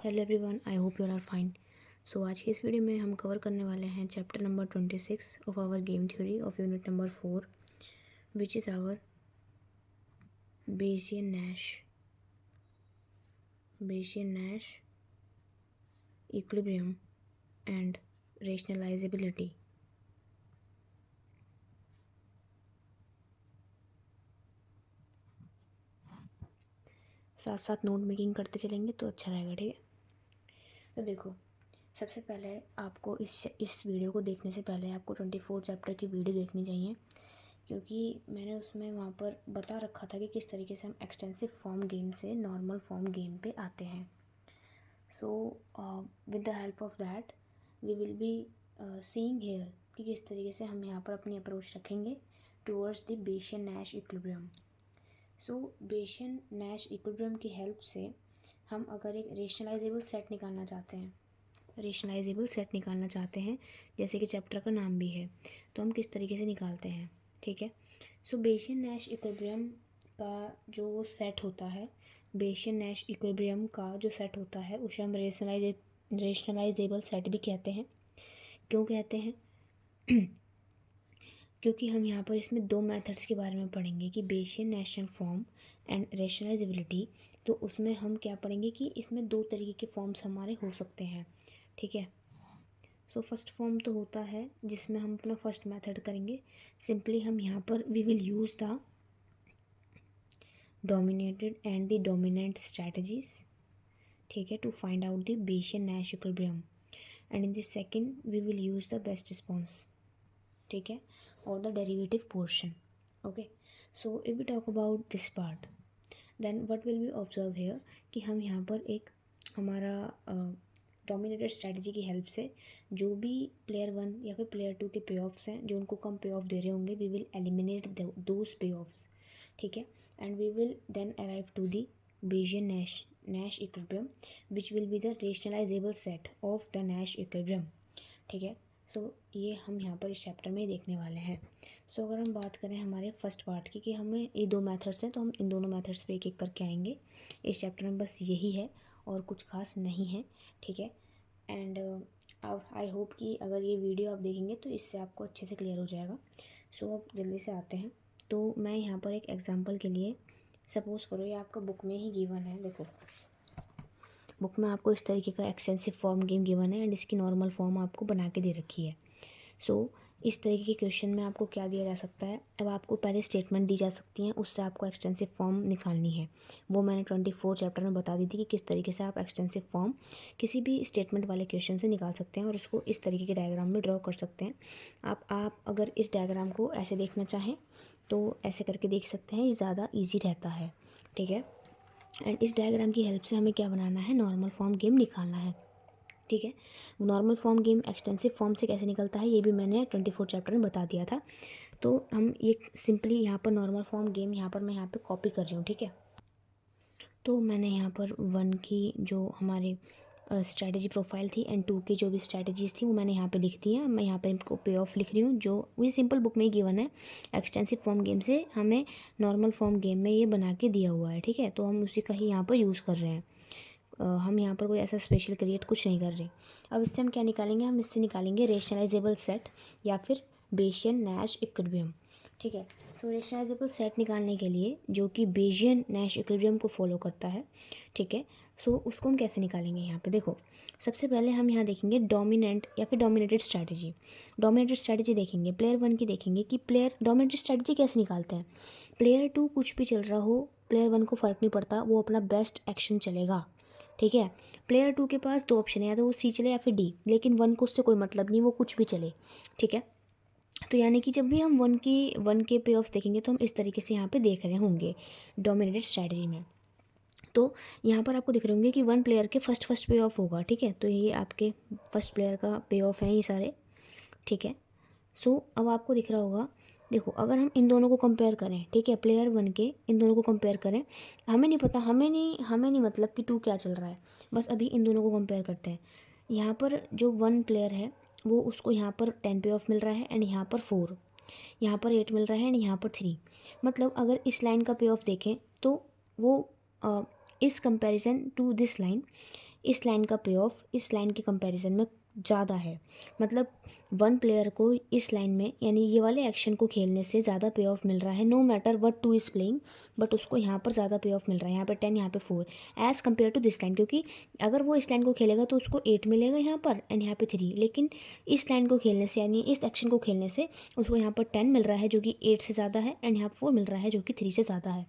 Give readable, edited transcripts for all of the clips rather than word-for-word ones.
Hello everyone, I hope you are fine. So आज की इस वीडियो में हम कवर करने वाले हैं chapter number 26 of our game theory of unit number 4, which is our Bayesian Nash equilibrium and rationalisability. साथ साथ नोट मेकिंग करते चलेंगे तो अच्छा रहेगा, ठीक है। तो देखो, सबसे पहले आपको इस वीडियो को देखने से पहले आपको 24 चैप्टर की वीडियो देखनी चाहिए, क्योंकि मैंने उसमें वहाँ पर बता रखा था कि किस तरीके से हम एक्सटेंसिव फॉर्म गेम से नॉर्मल फॉर्म गेम पे आते हैं। So with the help of that we will be seeing here कि किस तरीके से हम यहाँ पर अपनी अप्रोच रखेंगे towards the Bayesian Nash equilibrium. So Bayesian-Nash equilibrium की हेल्प से हम अगर एक रेशनलाइजेबल सेट निकालना चाहते हैं जैसे कि चैप्टर का नाम भी है, तो हम किस तरीके से निकालते हैं, ठीक है। सो बेसियन-नैश इक्विलिब्रियम का जो सेट होता है, बेसियन-नैश इक्विलिब्रियम का जो सेट होता है उसे हम रेशनलाइजेबल सेट भी कहते हैं। क्यों कहते हैं? क्योंकि हम यहाँ पर इसमें दो मेथड्स के बारे में पढ़ेंगे कि बेसियन-नैश फॉर्म एंड रेशनलाइजेबिलिटी। तो उसमें हम क्या पढ़ेंगे कि इसमें दो तरीके के फॉर्म्स हमारे हो सकते हैं, ठीक है। सो फर्स्ट फॉर्म तो होता है जिसमें हम अपना फर्स्ट मेथड करेंगे। सिंपली हम यहाँ पर we will use the dominated and the dominant strategies, ठीक है, to find out the Bayesian Nash equilibrium. And in the second we will use the best response, ठीक है, और the derivative portion. Okay, so if we talk about this part, then what will be observe here कि हम यहाँ पर एक हमारा dominated strategy की हेल्प से जो भी प्लेयर 1 या फिर प्लेयर 2 के पे ऑफ्स हैं, जो उनको कम पे ऑफ दे रहे होंगे, we will eliminate those payoffs, ठीक है। And we will then arrive to the Bayesian Nash equilibrium which will be the rationalisable set of the Nash equilibrium, ठीक है। सो ये हम यहाँ पर इस चैप्टर में देखने वाले हैं। सो अगर हम बात करें हमारे फर्स्ट पार्ट की कि हमें ये दो मेथड्स हैं, तो हम इन दोनों मेथड्स पे एक एक करके आएंगे। इस चैप्टर में बस यही है और कुछ खास नहीं है, ठीक है। एंड अब आई होप कि अगर ये वीडियो आप देखेंगे तो इससे आपको अच्छे से क्लियर हो जाएगा। सो अब जल्दी से आते हैं। तो मैं यहाँ पर एक एग्जांपल के लिए, सपोज़ करो ये आपका बुक में ही गिवन है। देखो, बुक में आपको इस तरीके का एक्सटेंसिव फॉर्म गेम गिवन है एंड इसकी नॉर्मल फॉर्म आपको बना के दे रखी है। सो इस तरीके के क्वेश्चन में आपको क्या दिया जा सकता है, अब आपको पहले स्टेटमेंट दी जा सकती हैं, उससे आपको एक्सटेंसिव फॉर्म निकालनी है। वो मैंने 24 चैप्टर में बता दी थी कि किस तरीके से आप एक्सटेंसिव फॉर्म किसी भी स्टेटमेंट वाले क्वेश्चन से निकाल सकते हैं और उसको इस तरीके के डायग्राम में ड्रॉ कर सकते हैं। आप अगर इस डायग्राम को ऐसे देखना चाहें तो ऐसे करके देख सकते हैं, ये ज़्यादा ईजी रहता है, ठीक है। एंड इस डायग्राम की हेल्प से हमें क्या बनाना है, नॉर्मल फॉर्म गेम निकालना है, ठीक है। Normal form game extensive form से कैसे निकलता है ये भी मैंने 24 चैप्टर में बता दिया था। तो हम ये सिंपली यहाँ पर नॉर्मल फॉर्म गेम यहाँ पर मैं यहाँ पे कॉपी कर रही हूँ, ठीक है। तो मैंने यहाँ पर 1 की जो हमारी स्ट्रैटेजी प्रोफाइल थी एंड 2 की जो भी स्ट्रैटेजीज़ थी वो मैंने यहाँ पे लिख दी है। मैं यहाँ पे इनको पे ऑफ लिख रही हूँ, जो वही सिंपल बुक में ही गिवन है। एक्सटेंसिव फॉर्म गेम से हमें नॉर्मल फॉर्म गेम में ये बना के दिया हुआ है, ठीक है। तो हम उसी का ही यहाँ पर यूज़ कर रहे हैं। हम यहाँ पर कोई ऐसा स्पेशल क्रिएट कुछ नहीं कर रहे। अब इससे हम क्या निकालेंगे, हम इससे निकालेंगे रेशनलाइजेबल सेट या फिर बेसियन-नैश इक्विलिब्रियम, ठीक है। सो रेशनलाइजेबल सेट निकालने के लिए जो कि बेसियन-नैश इक्विलिब्रियम को फॉलो करता है, ठीक है। सो उसको हम कैसे निकालेंगे, यहाँ पे देखो, सबसे पहले हम यहाँ देखेंगे डोमिनेंट या फिर डोमिनेटेड स्ट्रैटेजी। डोमिनेटेड स्ट्रैटेजी देखेंगे, प्लेयर 1 की देखेंगे कि प्लेयर डोमिनेटेड स्ट्रैटेजी कैसे निकालते हैं। प्लेयर 2 कुछ भी चल रहा हो, प्लेयर 1 को फ़र्क नहीं पड़ता, वो अपना बेस्ट एक्शन चलेगा, ठीक है। प्लेयर 2 के पास दो ऑप्शन है, या तो वो सी चले या फिर डी, लेकिन 1 को उससे कोई मतलब नहीं, वो कुछ भी चले, ठीक है। तो यानी कि जब भी हम 1 के पे ऑफ्स देखेंगे तो हम इस तरीके से यहाँ पे देख रहे होंगे डोमिनेटेड स्ट्रैटेजी में। तो यहाँ पर आपको दिख रहे होंगे कि 1 प्लेयर के फर्स्ट पे ऑफ होगा, ठीक है। तो ये आपके फर्स्ट प्लेयर का पे ऑफ है ये सारे, ठीक है। सो अब आपको दिख रहा होगा, देखो अगर हम इन दोनों को कंपेयर करें, ठीक है, प्लेयर 1 के इन दोनों को कंपेयर करें, हमें नहीं पता, हमें नहीं मतलब कि 2 क्या चल रहा है, बस अभी इन दोनों को कंपेयर करते हैं। यहाँ पर जो 1 प्लेयर है वो उसको यहाँ पर 10 पे ऑफ मिल रहा है एंड यहाँ पर 4, यहाँ पर 8 मिल रहा है एंड यहाँ पर 3। मतलब अगर इस लाइन का पे ऑफ देखें तो वो इस कंपेरिजन टू दिस लाइन इस लाइन का पे ऑफ इस लाइन के कंपैरिजन में ज़्यादा है। मतलब वन प्लेयर को इस लाइन में यानी ये वाले एक्शन को खेलने से ज़्यादा पे ऑफ मिल रहा है, no matter what two is playing, but उसको यहाँ पर ज़्यादा पे ऑफ मिल रहा है, यहाँ पे 10 यहाँ पे 4 as compare to this line. क्योंकि अगर वो इस लाइन को खेलेगा तो उसको 8 मिलेगा यहाँ पर एंड यहाँ पे 3, लेकिन इस लाइन को खेलने से यानी इस एक्शन को खेलने से उसको यहाँ पर 10 मिल रहा है जो कि 8 से ज़्यादा है एंड यहाँ पर 4 मिल रहा है जो कि 3 से ज़्यादा है।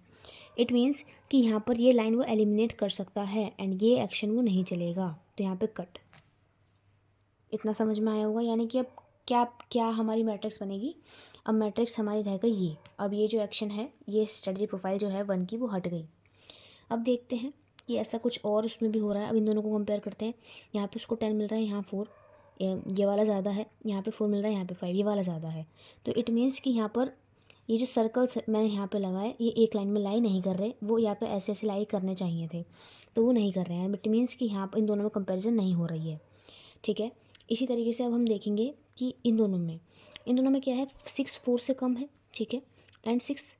इट मीन्स कि यहाँ पर ये लाइन वो एलिमिनेट कर सकता है एंड ये एक्शन वो नहीं चलेगा, तो यहाँ पे कट। इतना समझ में आया होगा। यानी कि अब क्या क्या हमारी मैट्रिक्स बनेगी, अब मैट्रिक्स हमारी रह गई ये। अब ये जो एक्शन है, ये स्ट्रेटजी प्रोफाइल जो है 1 की वो हट गई। अब देखते हैं कि ऐसा कुछ और उसमें भी हो रहा है। अब इन दोनों को कंपेयर करते हैं। यहाँ पे उसको 10 मिल रहा है, यहाँ 4, ये वाला ज़्यादा है, यहाँ पे 4 मिल रहा है, यहाँ पे 5, ये वाला ज़्यादा है। तो इट मीन्स कि यहाँ पर ये जो सर्कल्स मैंने यहाँ पे लगाए ये एक लाइन में लाई नहीं कर रहे, वो या तो ऐसे ऐसे लाई करने चाहिए थे, तो वो नहीं कर रहे हैं। इट मीन्स कि यहाँ पर इन दोनों में कंपेरिजन नहीं हो रही है, ठीक है। इसी तरीके से अब हम देखेंगे कि इन दोनों में क्या है, 6 4 से कम है, ठीक है, एंड 6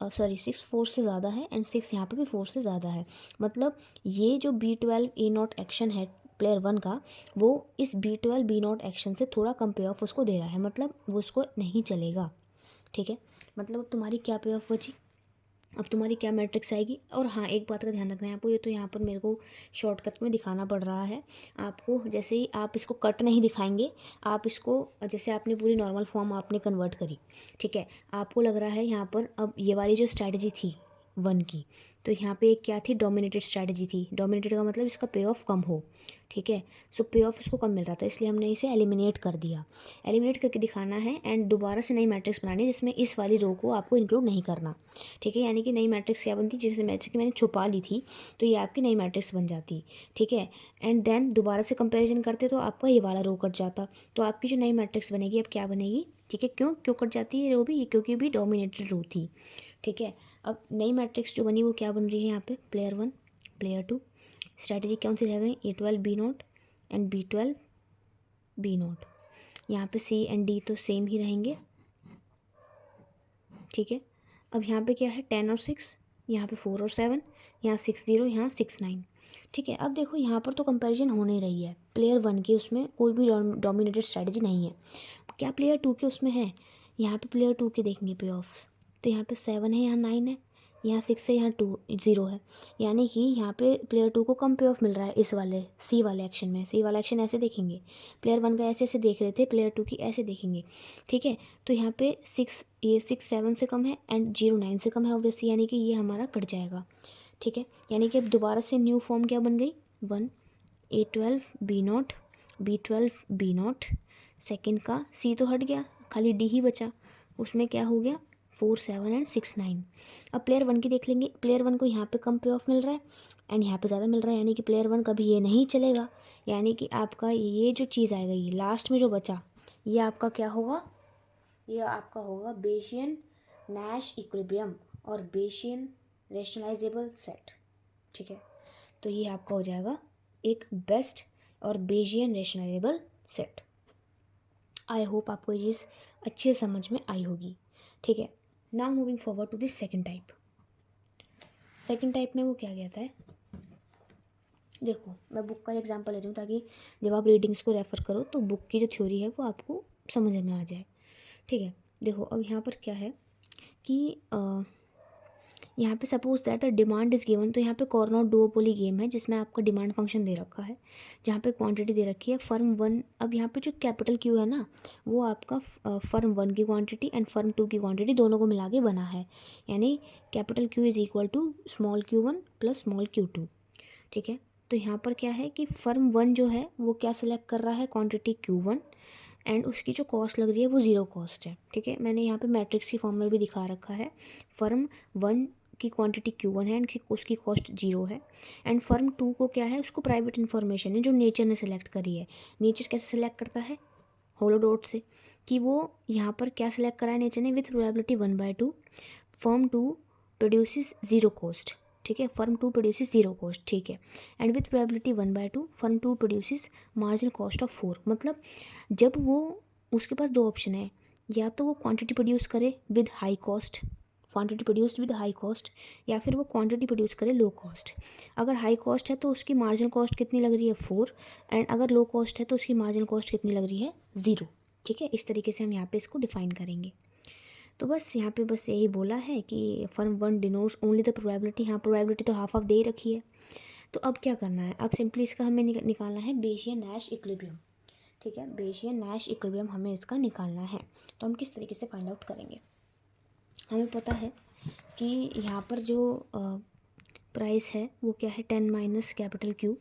4 से ज़्यादा है एंड 6 यहाँ पे भी 4 से ज़्यादा है। मतलब ये जो B12 A0 एक्शन है प्लेयर 1 का, वो इस B12 B0 एक्शन से थोड़ा कम पे ऑफ उसको दे रहा है, मतलब वो उसको नहीं चलेगा, ठीक है। मतलब अब तुम्हारी क्या पे ऑफ बची, अब तुम्हारी क्या मैट्रिक्स आएगी। और हाँ, एक बात का ध्यान रखना है आपको, ये तो यहाँ पर मेरे को शॉर्टकट में दिखाना पड़ रहा है आपको। जैसे ही आप इसको कट नहीं दिखाएंगे, आप इसको जैसे आपने पूरी नॉर्मल फॉर्म आपने कन्वर्ट करी, ठीक है, आपको लग रहा है यहाँ पर अब ये वाली जो स्ट्रैटेजी थी 1 की, तो यहाँ पे एक क्या थी, डोमिनेटेड स्ट्रैटेजी थी। डोमिनेटेड का मतलब इसका पे ऑफ कम हो, ठीक है। सो पे ऑफ इसको कम मिल रहा था, इसलिए हमने इसे एलिमिनेट कर दिया। एलिमिनेट करके दिखाना है एंड दोबारा से नई मैट्रिक्स बनानी है जिसमें इस वाली रो को आपको इंक्लूड नहीं करना, ठीक है। यानी कि नई मैट्रिक्स क्या बनती, जैसे मैंने छुपा ली थी, तो ये आपकी नई मैट्रिक्स बन जाती, ठीक है। एंड देन दोबारा से कंपैरिजन करते तो आपका ये वाला रो कट जाता, तो आपकी जो नई मैट्रिक्स बनेगी अब क्या बनेगी, ठीक है। क्यों कट जाती है रो भी, ये क्योंकि भी डोमिनेटेड रो थी, ठीक है। अब नई मैट्रिक्स जो बनी वो क्या बन रही है यहाँ पे, प्लेयर 1 प्लेयर 2, स्ट्रैटेजी कौन सी रह गई, A12 B0 and B12 B0। यहाँ पे C एंड D तो सेम ही रहेंगे, ठीक है। अब यहाँ पे क्या है, 10 और 6, यहाँ पे 4 और 7, यहाँ 6 0, यहाँ 6 9, ठीक है। अब देखो यहाँ पर तो कंपैरिजन हो नहीं रही है प्लेयर 1 की, उसमें कोई भी डोमिनेटेड स्ट्रैटेजी नहीं है। क्या प्लेयर 2 के उसमें है, यहाँ पे प्लेयर 2 के देखेंगे पे ऑफ्स, तो यहाँ पे 7 है, यहाँ 9 है, यहाँ 6 है, यहाँ 2 0 है। यानी कि यहाँ पे प्लेयर 2 को कम पे ऑफ मिल रहा है इस वाले C वाले एक्शन में। C वाला एक्शन ऐसे देखेंगे, प्लेयर 1 का ऐसे ऐसे देख रहे थे, प्लेयर 2 की ऐसे देखेंगे, ठीक है। तो यहाँ पे ये 6 7 से कम है एंड 0 9 से कम है ऑब्वियसली, यानी कि ये हमारा कट जाएगा, ठीक है। यानी कि अब दोबारा से न्यू फॉर्म क्या बन गई, 1 A12 B0 B12 B0, second का C तो हट गया, खाली D ही बचा, उसमें क्या हो गया 4 7 एंड 6 9। अब प्लेयर 1 की देख लेंगे, प्लेयर 1 को यहाँ पे कम पे ऑफ मिल रहा है एंड यहाँ पे ज़्यादा मिल रहा है, यानी कि प्लेयर 1 कभी ये नहीं चलेगा। यानी कि आपका ये जो चीज़ आएगा, ये लास्ट में जो बचा, ये आपका क्या होगा, ये आपका होगा बेशियन नैश इक्विलिब्रियम और बेशियन रैशनलाइजेबल सेट, ठीक है। तो ये आपका हो जाएगा एक बेस्ट और बेशियन रैशनलाइजेबल सेट। आई होप आपको ये चीज़ अच्छे से समझ में आई होगी, ठीक है। Now moving forward to this second type. Second type में वो क्या कहता है, देखो मैं बुक का एग्जांपल ले रही हूँ ताकि जब आप रीडिंग्स को रेफ़र करो तो बुक की जो थ्योरी है वो आपको समझ में आ जाए, ठीक है। देखो अब यहाँ पर क्या है कि यहाँ पे suppose that the demand is given, तो यहाँ पे कॉर्नर डुओपोली गेम है जिसमें आपका डिमांड फंक्शन दे रखा है, जहाँ पे क्वांटिटी दे रखी है फर्म 1। अब यहाँ पे जो कैपिटल क्यू है ना, वो आपका फर्म 1 की क्वांटिटी एंड फर्म 2 की क्वांटिटी दोनों को मिला के बना है, यानी capital Q is equal to small Q1 plus small Q2, ठीक है। तो यहाँ पर क्या है कि फर्म 1 जो है वो क्या सिलेक्ट कर रहा है, क्वांटिटी Q1 एंड उसकी जो कॉस्ट लग रही है वो 0 कॉस्ट है, ठीक है। मैंने यहाँ पे मैट्रिक्स की फॉर्म में भी दिखा रखा है, फर्म 1 की क्वांटिटी Q1 है एंड उसकी कॉस्ट 0 है एंड फर्म 2 को क्या है, उसको प्राइवेट इन्फॉर्मेशन है जो नेचर ने सेलेक्ट करी है। नेचर कैसे सेलेक्ट करता है, होलो डॉट से, कि वो यहाँ पर क्या सिलेक्ट करा है नेचर ने, with probability 1/2 firm 2 produces 0 cost, ठीक है। फर्म 2 प्रोड्यूसेस 0 कॉस्ट, ठीक है, and with probability 1/2 firm 2 produces marginal cost of 4। मतलब जब वो, उसके पास दो ऑप्शन है, या तो वो क्वांटिटी प्रोड्यूस करे with high cost, quantity produced with high cost, या फिर वो क्वांटिटी प्रोड्यूस करे लो कॉस्ट। अगर हाई कॉस्ट है तो उसकी मार्जिनल कॉस्ट कितनी लग रही है 4, एंड अगर लो कॉस्ट है तो उसकी मार्जिनल कॉस्ट कितनी लग रही है 0। ठीक है, इस तरीके से हम यहाँ पे इसको डिफाइन करेंगे। तो बस यहाँ पे बस यही बोला है कि firm 1 denotes only the probability. हाँ, प्रोबेबिलिटी तो हाफ दे ही रखी है। तो अब क्या करना है, अब सिंपली इसका हमें निकालना है बेशियन नैश इक्विलिब्रियम। ठीक है, बेशियन नैश इक्विलिब्रियम हमें इसका निकालना है। तो हम किस तरीके से फाइंड आउट करेंगे, हमें पता है कि यहाँ पर जो प्राइस है वो क्या है 10 माइनस कैपिटल क्यू,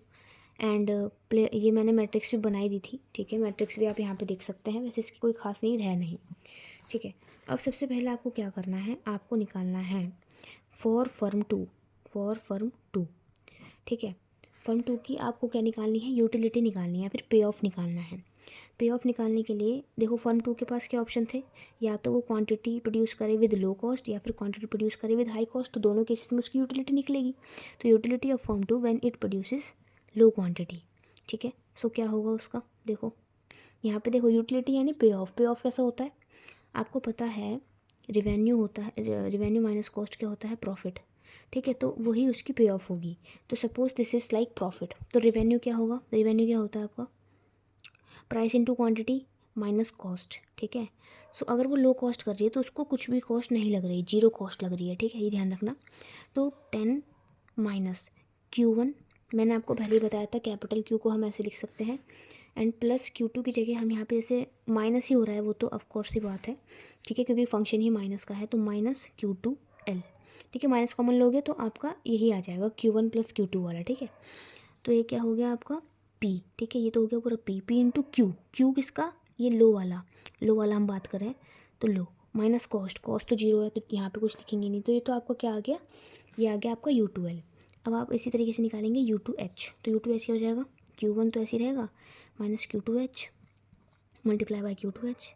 एंड ये मैंने मैट्रिक्स भी बनाई दी थी। ठीक है, मैट्रिक्स भी आप यहाँ पे देख सकते हैं, वैसे इसकी कोई खास नीड है नहीं। ठीक है, अब सबसे पहले आपको क्या करना है, आपको निकालना है फॉर फर्म 2। ठीक है, फर्म 2 की आपको क्या निकालनी है, यूटिलिटी निकालनी है, फिर पे ऑफ निकालना है। पे ऑफ निकालने के लिए देखो फर्म 2 के पास क्या ऑप्शन थे, या तो वो क्वांटिटी प्रोड्यूस करे विद लो कॉस्ट या फिर क्वांटिटी प्रोड्यूस करे विद हाई कॉस्ट। तो दोनों केसेस में उसकी यूटिलिटी निकलेगी। तो utility of firm 2 when it produces low quantity. ठीक है, सो क्या होगा उसका, देखो यहाँ पे देखो यूटिलिटी यानी पे ऑफ। पे ऑफ कैसा होता है, आपको पता है रिवेन्यू होता है, रिवेन्यू माइनस कॉस्ट क्या होता है, प्रॉफिट। ठीक है, तो वही उसकी पे ऑफ होगी। तो suppose this is like profit, तो रिवेन्यू क्या होगा, रिवेन्यू क्या होता है आपका, price into quantity minus cost. ठीक है, सो अगर वो लो कॉस्ट कर रही है तो उसको कुछ भी कॉस्ट नहीं लग रही, 0 कॉस्ट लग रही है। ठीक है, ये ध्यान रखना। तो 10 माइनस Q1, मैंने आपको पहले ही बताया था कैपिटल Q को हम ऐसे लिख सकते हैं, एंड प्लस Q2 की जगह हम यहाँ पे जैसे माइनस ही हो रहा है, वो तो ऑफकोर्स ही बात है। ठीक है, क्योंकि फंक्शन ही माइनस का है, तो माइनस Q2L। ठीक है, माइनस कॉमन लोगे तो आपका यही आ जाएगा Q1 प्लस Q2 वाला। ठीक है, तो ये क्या हो गया आपका P। ठीक है, ये तो हो गया पूरा P इंटू क्यू किसका, ये लो वाला हम बात कर रहे हैं, तो लो माइनस कॉस्ट तो 0 है, तो यहाँ पे कुछ लिखेंगे नहीं, तो ये तो आपका क्या आ गया, ये आ गया आपका U2L। अब आप इसी तरीके से निकालेंगे U2H, तो U2H क्या हो जाएगा, Q1 तो ऐसे ही रहेगा minus Q2H multiply by Q2H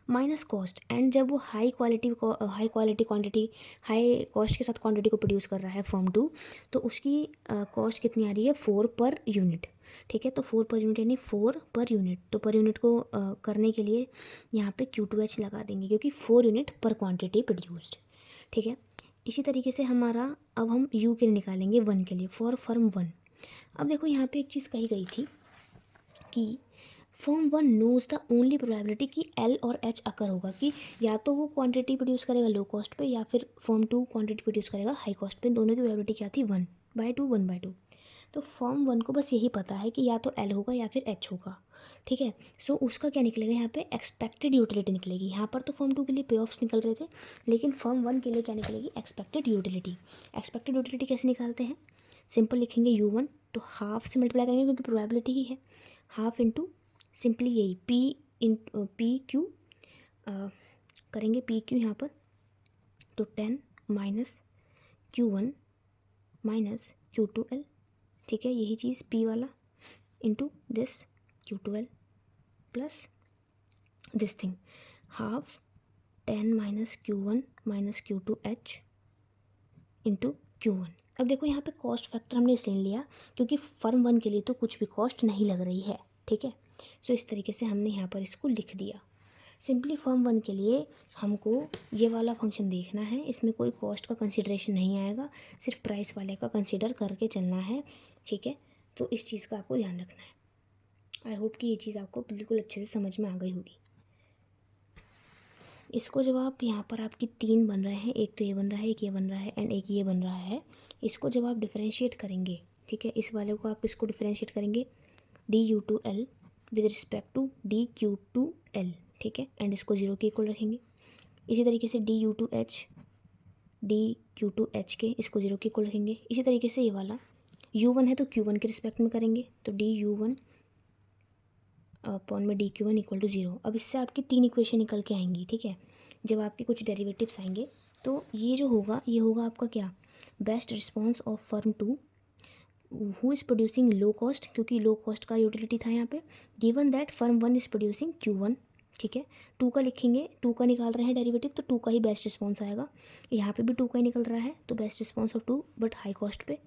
minus cost. And जब वो high quality quantity high cost के साथ क्वांटिटी को प्रोड्यूस कर रहा है फर्म 2, तो उसकी कॉस्ट कितनी आ रही है 4 पर यूनिट। ठीक है, तो 4 पर यूनिट यानी 4 पर यूनिट, तो पर यूनिट को करने के लिए यहाँ पे Q2H लगा देंगे, क्योंकि 4 यूनिट पर क्वांटिटी प्रोड्यूस्ड। ठीक है, इसी तरीके से हमारा अब हम U के लिए निकालेंगे 1 के लिए, फॉर फर्म 1। अब देखो यहाँ पे एक चीज़ कही गई थी कि firm 1 knows the only probability कि L और H अकर होगा, कि या तो वो क्वांटिटी प्रोड्यूस करेगा लो कॉस्ट पे, या फिर फर्म 2 क्वांटिटी प्रोड्यूस करेगा हाई कॉस्ट पे। दोनों की प्रोबेबिलिटी क्या थी 1/2। तो फर्म 1 को बस यही पता है कि या तो L होगा या फिर H होगा। ठीक है, सो उसका क्या निकलेगा, यहाँ पे एक्सपेक्टेड यूटिलिटी निकलेगी। यहाँ पर तो फर्म 2 के लिए पे ऑफ्स निकल रहे थे, लेकिन फर्म 1 के लिए क्या निकलेगी, एक्सपेक्टेड यूटिलिटी। एक्सपेक्टेड यूटिलिटी कैसे निकालते हैं, सिंपल लिखेंगे U1, तो हाफ से मल्टीप्लाई करेंगे क्योंकि प्रोबेबिलिटी ही है, हाफ इंटू सिंपली यही PQ करेंगे, PQ यहाँ पर, तो 10 माइनस Q1 माइनस Q2L। ठीक है, यही चीज़ P वाला into this Q2L plus this thing, half 10 minus Q1 minus Q2H into Q1। अब देखो यहाँ पे कॉस्ट फैक्टर हमने इसलिए लिया क्योंकि फर्म 1 के लिए तो कुछ भी कॉस्ट नहीं लग रही है। ठीक है, सो इस तरीके से हमने यहाँ पर इसको लिख दिया। सिंपली फर्म 1 के लिए हमको ये वाला फंक्शन देखना है, इसमें कोई कॉस्ट का कंसिडरेशन नहीं आएगा, सिर्फ प्राइस वाले का कंसिडर करके चलना है। ठीक है, तो इस चीज़ का आपको ध्यान रखना है। आई होप कि ये चीज़ आपको बिल्कुल अच्छे से समझ में आ गई होगी। इसको जब आप यहाँ पर आपकी 3 बन रहे हैं, एक तो ये बन रहा है, एक ये बन रहा है, एंड एक ये बन रहा है, इसको जब आप डिफरेंशिएट करेंगे, ठीक है, इस वाले को आप इसको डिफरेंशिएट करेंगे DU2L with respect to DQ2L। ठीक है, एंड इसको 0 के इक्वल रखेंगे। इसी तरीके से DU2H DQ2H के इसको 0 के इक्वल रखेंगे। इसी तरीके से ये वाला U1 है तो Q1 के रिस्पेक्ट में करेंगे, तो DU1 अपॉन में DQ1 इक्वल टू 0। अब इससे आपकी 3 इक्वेशन निकल के आएंगी। ठीक है, जब आपके कुछ डेरिवेटिव्स आएंगे तो ये जो होगा ये होगा आपका क्या, best response of firm 2 who is producing low cost, क्योंकि लो कॉस्ट का यूटिलिटी था यहाँ पे, given that firm 1 is producing Q1। ठीक है, 2 का लिखेंगे, 2 का निकाल रहे हैं डेरिवेटिव, तो 2 का ही बेस्ट रिस्पॉन्स आएगा। यहाँ पे भी 2 का ही निकल रहा है, तो best response of 2 but high cost पे,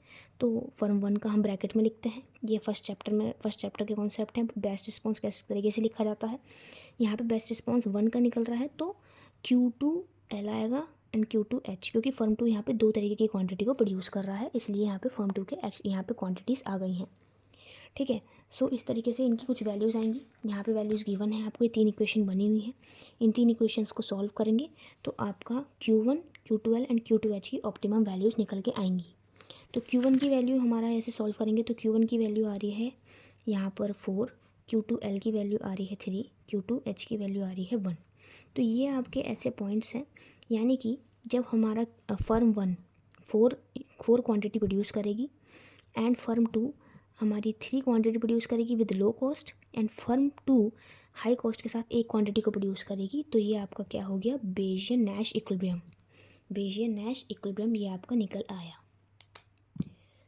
तो फर्म 1 का हम ब्रैकेट में लिखते हैं। ये फर्स्ट चैप्टर के कॉन्सेप्ट हैं, बेस्ट रिस्पॉन्स किस तरीके से लिखा जाता है। यहाँ पे बेस्ट रिस्पॉन्स 1 का निकल रहा है, तो Q2L आएगा एंड Q2H, क्योंकि फर्म 2 यहाँ पे 2 तरीके की क्वांटिटी को प्रोड्यूस कर रहा है, इसलिए यहाँ पे फर्म 2 के यहाँ पे क्वांटिटीज़ आ गई हैं। ठीक है, सो इस तरीके से इनकी कुछ वैल्यूज़ आएंगी। यहाँ पे वैल्यूज़ गिवन है आपको, ये 3 इक्वेशन बनी हुई हैं। इन 3 इक्वेशंस को सॉल्व करेंगे तो आपका Q1, Q2L एंड Q2H की ऑप्टिमम वैल्यूज़ निकल के आएंगी। तो Q1 की वैल्यू हमारा ऐसे सॉल्व करेंगे तो Q1 की वैल्यू आ रही है यहाँ पर 4, Q2L की वैल्यू आ रही है 3, Q2H की वैल्यू आ रही है 1। तो ये आपके ऐसे पॉइंट्स हैं, यानी कि जब हमारा फर्म 1 फोर क्वांटिटी प्रोड्यूस करेगी एंड फर्म 2 हमारी 3 क्वांटिटी प्रोड्यूस करेगी with low cost, and firm 2 high cost के साथ एक क्वांटिटी को प्रोड्यूस करेगी, तो ये आपका क्या हो गया, Bayesian Nash equilibrium. Bayesian Nash equilibrium ये आपका निकल आया।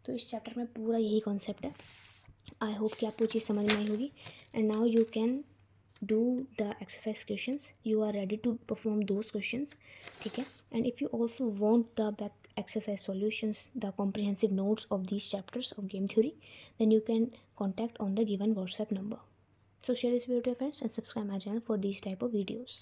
तो इस चैप्टर में पूरा यही कॉन्सेप्ट है। आई होप कि आपको चीज़ समझ में आई होगी। And now you can do the exercise questions, you are ready to perform those questions. ठीक है, and if you also want the back exercise solutions, the comprehensive notes of these chapters of game theory, then you can contact on the given WhatsApp number. So share this video to your friends and subscribe my channel for these type of videos.